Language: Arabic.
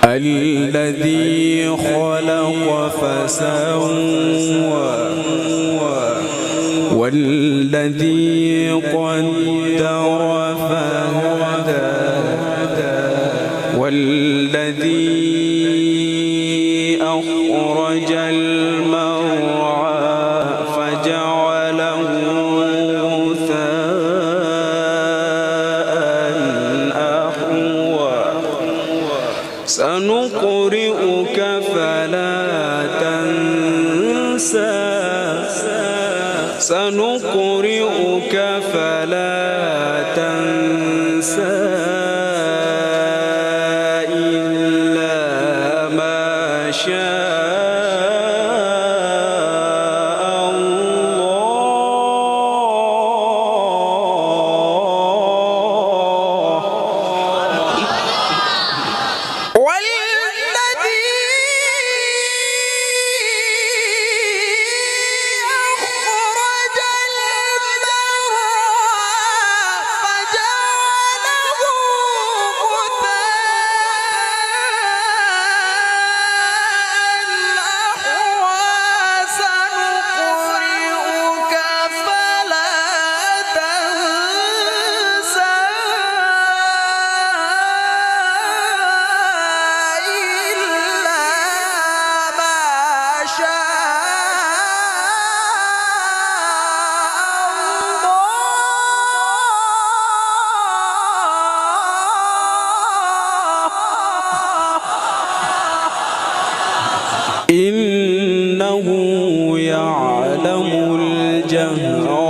الذي خلق فسوى والذي قدر فهدى والذي أخرج المرعى فجعله غثاء أحوى سنقرئك فلا تنسى سنقرئك فلا تنسى إلا ما شاء الله إنه يعلم الجهر